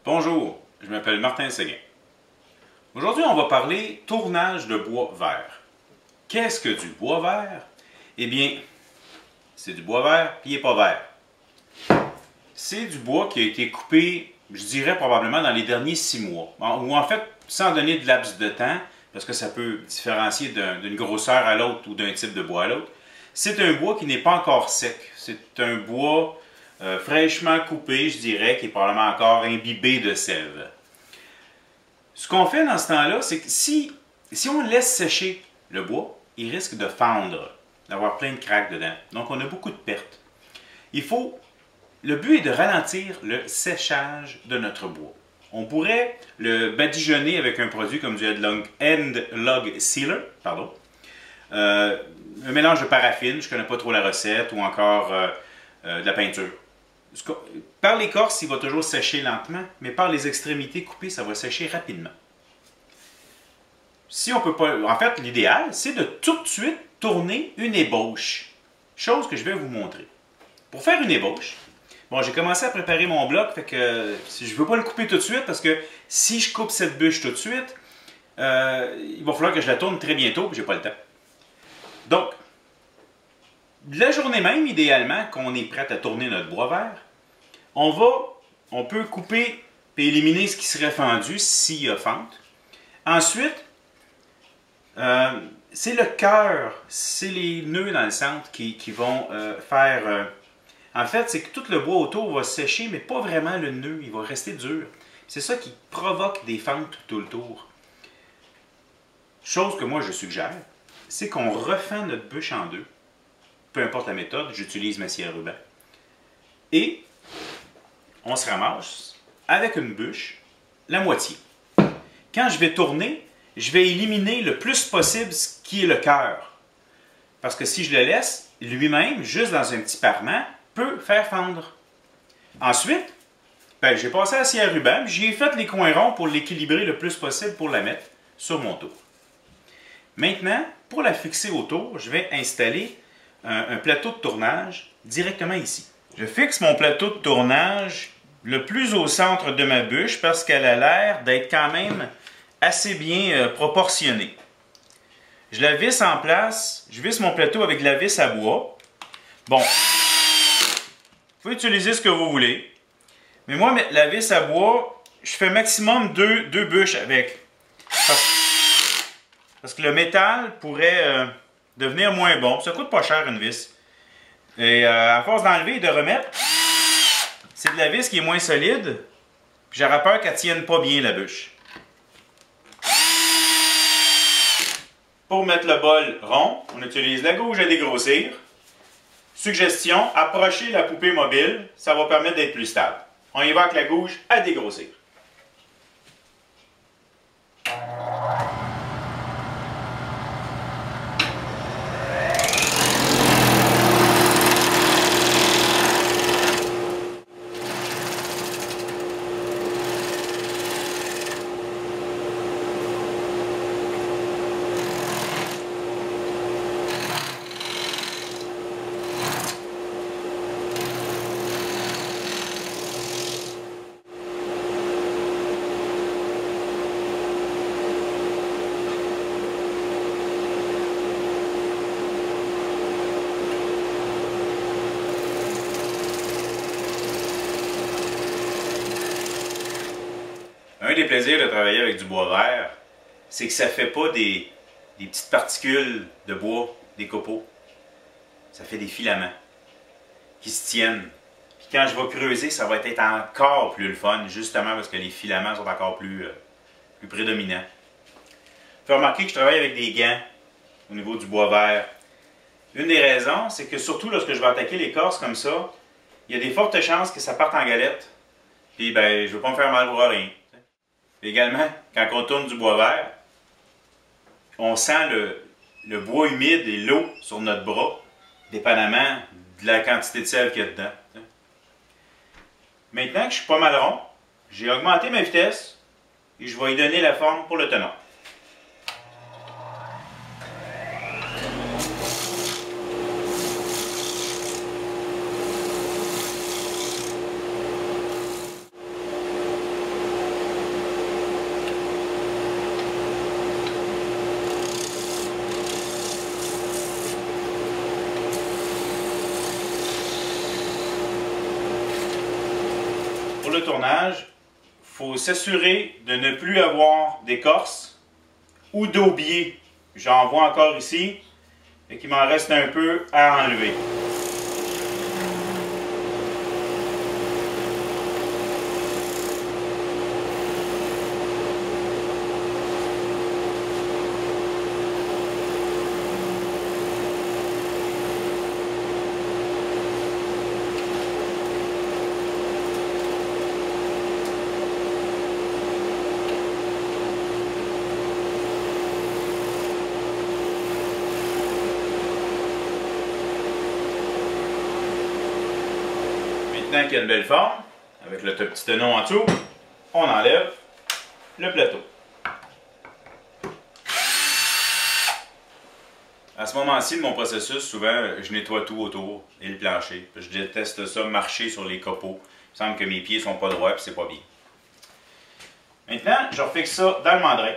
Bonjour, je m'appelle Martin Séguin. Aujourd'hui, on va parler tournage de bois vert. Qu'est-ce que du bois vert? Eh bien, c'est du bois vert, puis il n'est pas vert. C'est du bois qui a été coupé, je dirais probablement dans les derniers 6 mois. Ou en fait, sans donner de laps de temps, parce que ça peut différencier d'une grosseur à l'autre ou d'un type de bois à l'autre. C'est un bois qui n'est pas encore sec. C'est un bois fraîchement coupé, je dirais, qui est probablement encore imbibé de sève. Ce qu'on fait dans ce temps-là, c'est que si on laisse sécher le bois, il risque de fendre, d'avoir plein de craques dedans. Donc, on a beaucoup de pertes. Le but est de ralentir le séchage de notre bois. On pourrait le badigeonner avec un produit comme du End Log Sealer, un mélange de paraffine, je ne connais pas trop la recette, ou encore de la peinture. Par l'écorce, il va toujours sécher lentement, mais par les extrémités coupées, ça va sécher rapidement. Si on peut pas, en fait, l'idéal, c'est de tout de suite tourner une ébauche. Chose que je vais vous montrer. Pour faire une ébauche, bon, j'ai commencé à préparer mon bloc, fait que je ne veux pas le couper tout de suite, parce que si je coupe cette bûche tout de suite, il va falloir que je la tourne très bientôt, puis j'ai pas le temps. Donc, la journée même, idéalement, qu'on est prêt à tourner notre bois vert, on peut couper et éliminer ce qui serait fendu s'il y a fente. Ensuite, c'est le cœur, c'est les nœuds dans le centre qui vont faire... en fait, c'est que tout le bois autour va sécher, mais pas vraiment le nœud, il va rester dur. C'est ça qui provoque des fentes tout le tour. Chose que moi je suggère, c'est qu'on refend notre bûche en deux. Peu importe la méthode, j'utilise ma scie à ruban. Et on se ramasse avec une bûche, la moitié. Quand je vais tourner, je vais éliminer le plus possible ce qui est le cœur. Parce que si je le laisse, lui-même, juste dans un petit parement, peut faire fendre. Ensuite, j'ai passé la scie à ruban, j'y ai fait les coins ronds pour l'équilibrer le plus possible pour la mettre sur mon tour. Maintenant, pour la fixer au tour, je vais installer un plateau de tournage directement ici. Je fixe mon plateau de tournage le plus au centre de ma bûche parce qu'elle a l'air d'être quand même assez bien proportionnée. Je la visse en place, je visse mon plateau avec de la vis à bois. Bon, vous pouvez utiliser ce que vous voulez, mais moi, la vis à bois, je fais maximum deux bûches avec. Parce que le métal pourrait devenir moins bon. Ça coûte pas cher une vis. Et à force d'enlever et de remettre, c'est de la vis qui est moins solide. Puis j'aurais peur qu'elle tienne pas bien la bûche. Pour mettre le bol rond, on utilise la gouge à dégrossir. Suggestion, approchez la poupée mobile, ça va permettre d'être plus stable. On y va avec la gouge à dégrossir. Un des plaisirs de travailler avec du bois vert, c'est que ça ne fait pas des petites particules de bois, des copeaux. Ça fait des filaments qui se tiennent. Puis quand je vais creuser, ça va être encore plus le fun, justement parce que les filaments sont encore plus prédominants. Vous pouvez remarquer que je travaille avec des gants au niveau du bois vert. Une des raisons, c'est que surtout lorsque je vais attaquer l'écorce comme ça, il y a des fortes chances que ça parte en galette. Puis je ne veux pas me faire mal pour rien. Également, quand on tourne du bois vert, on sent le bois humide et l'eau sur notre bras, dépendamment de la quantité de sel qu'il y a dedans. Maintenant que je suis pas mal rond, j'ai augmenté ma vitesse et je vais y donner la forme pour le tenant. de tournage, il faut s'assurer de ne plus avoir d'écorce ou d'aubier. J'en vois encore ici et qu'il m'en reste un peu à enlever. Maintenant qu'il y a une belle forme, avec le petit tenon en dessous, on enlève le plateau. À ce moment-ci de mon processus, souvent, je nettoie tout autour et le plancher. Je déteste ça, marcher sur les copeaux. Il me semble que mes pieds ne sont pas droits et c'est pas bien. Maintenant, je refixe ça dans le mandrin.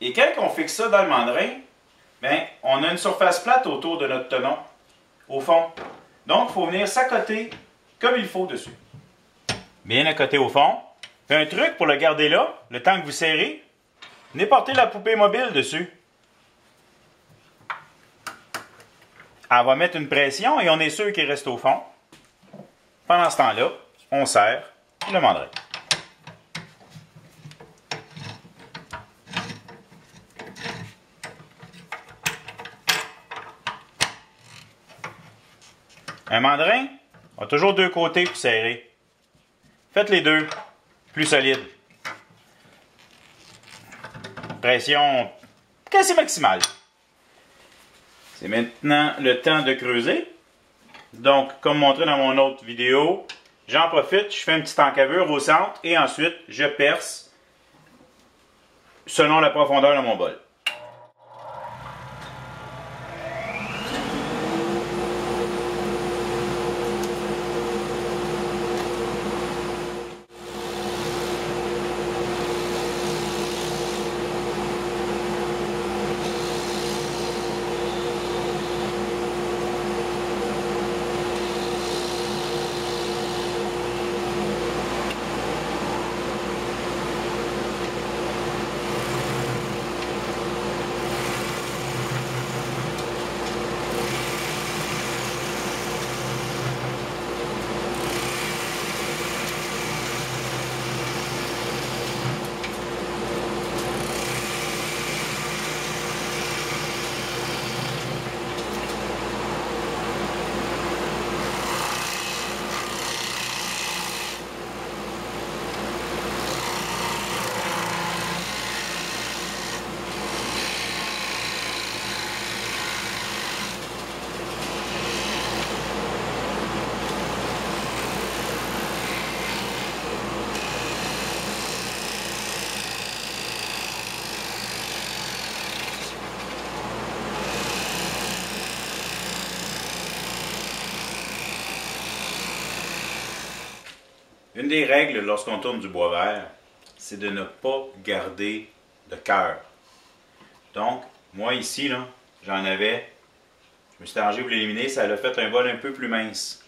Et quand on fixe ça dans le mandrin, bien, on a une surface plate autour de notre tenon, au fond. Donc, il faut venir s'accoter comme il faut dessus. Bien accoté au fond. Puis un truc pour le garder là, le temps que vous serrez, venez porter la poupée mobile dessus. Elle va mettre une pression et on est sûr qu'il reste au fond. Pendant ce temps-là, on serre le mandrin. Un mandrin a toujours deux côtés pour serrer. Faites les deux, plus solides. Pression quasi maximale. C'est maintenant le temps de creuser. Donc, comme montré dans mon autre vidéo, j'en profite, je fais une petite encavure au centre et ensuite je perce selon la profondeur de mon bol. Une des règles lorsqu'on tourne du bois vert, c'est de ne pas garder de cœur. Donc, moi ici, là, j'en avais, je me suis arrangé pour l'éliminer, ça a fait un bol un peu plus mince.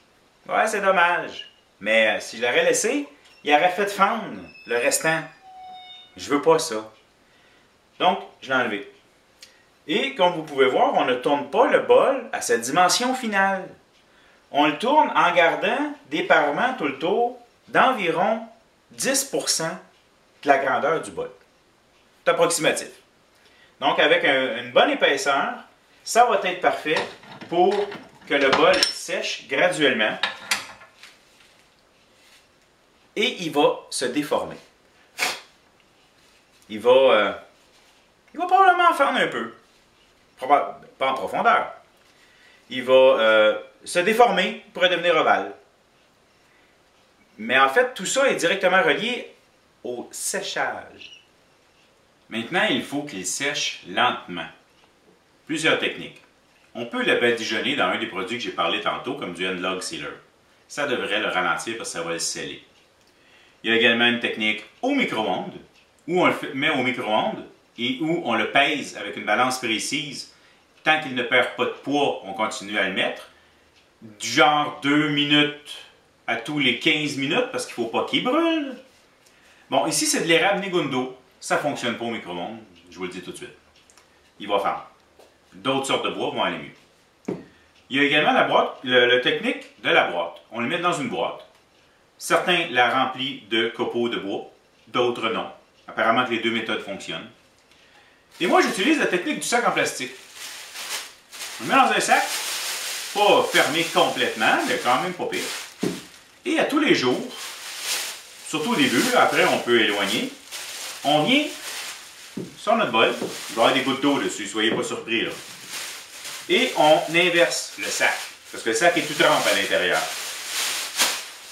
Ouais, c'est dommage. Mais si je l'aurais laissé, il aurait fait fendre le restant. Je veux pas ça. Donc, je l'ai enlevé. Et comme vous pouvez voir, on ne tourne pas le bol à sa dimension finale. On le tourne en gardant des parements tout le tour d'environ 10% de la grandeur du bol. C'est approximatif. Donc, avec une bonne épaisseur, ça va être parfait pour que le bol sèche graduellement et il va se déformer. Il va probablement fendre un peu. Pas en profondeur. Il va se déformer, il pourrait devenir ovale. Mais en fait, tout ça est directement relié au séchage. Maintenant, il faut qu'il sèche lentement. Plusieurs techniques. On peut le badigeonner dans un des produits que j'ai parlé tantôt, comme du N-Log Sealer. Ça devrait le ralentir parce que ça va le sceller. Il y a également une technique au micro-ondes, où on le met au micro-ondes et où on le pèse avec une balance précise. Tant qu'il ne perd pas de poids, on continue à le mettre. Du genre 2 minutes à tous les 15 minutes parce qu'il ne faut pas qu'il brûle. Bon, ici, c'est de l'érable Negundo. Ça ne fonctionne pas au micro-ondes, je vous le dis tout de suite. Il va fendre. D'autres sortes de bois vont aller mieux. Il y a également la boîte, le technique de la boîte. On le met dans une boîte. Certains la remplissent de copeaux de bois, d'autres non. Apparemment que les deux méthodes fonctionnent. Et moi, j'utilise la technique du sac en plastique. On le met dans un sac, pas fermé complètement, mais quand même pas pire. Et à tous les jours, surtout au début, après on peut éloigner, on vient sur notre bol, il va y avoir des gouttes d'eau dessus, soyez pas surpris là. Et on inverse le sac, parce que le sac est tout trempe à l'intérieur.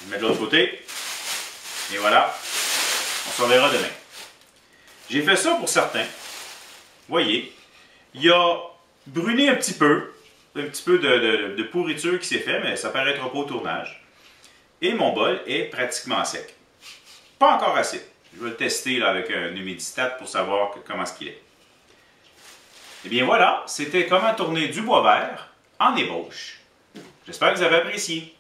On met de l'autre côté, et voilà, on s'en verra demain. J'ai fait ça pour certains. Voyez, il y a brûlé un petit peu de pourriture qui s'est fait, mais ça paraîtra pas au tournage. Et mon bol est pratiquement sec. Pas encore assez. Je vais le tester là, avec un humidistat pour savoir comment est-ce qu'il est. Et bien voilà, c'était comment tourner du bois vert en ébauche. J'espère que vous avez apprécié.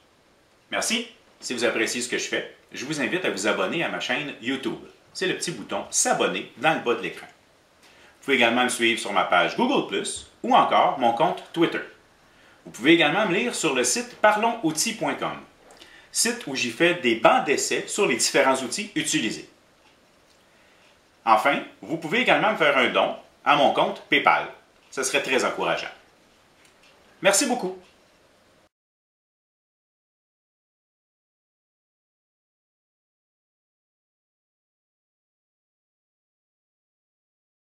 Merci. Si vous appréciez ce que je fais, je vous invite à vous abonner à ma chaîne YouTube. C'est le petit bouton « S'abonner » dans le bas de l'écran. Vous pouvez également me suivre sur ma page Google+, ou encore mon compte Twitter. Vous pouvez également me lire sur le site parlonsoutils.com, site où j'y fais des bancs d'essai sur les différents outils utilisés. Enfin, vous pouvez également me faire un don à mon compte PayPal. Ce serait très encourageant. Merci beaucoup.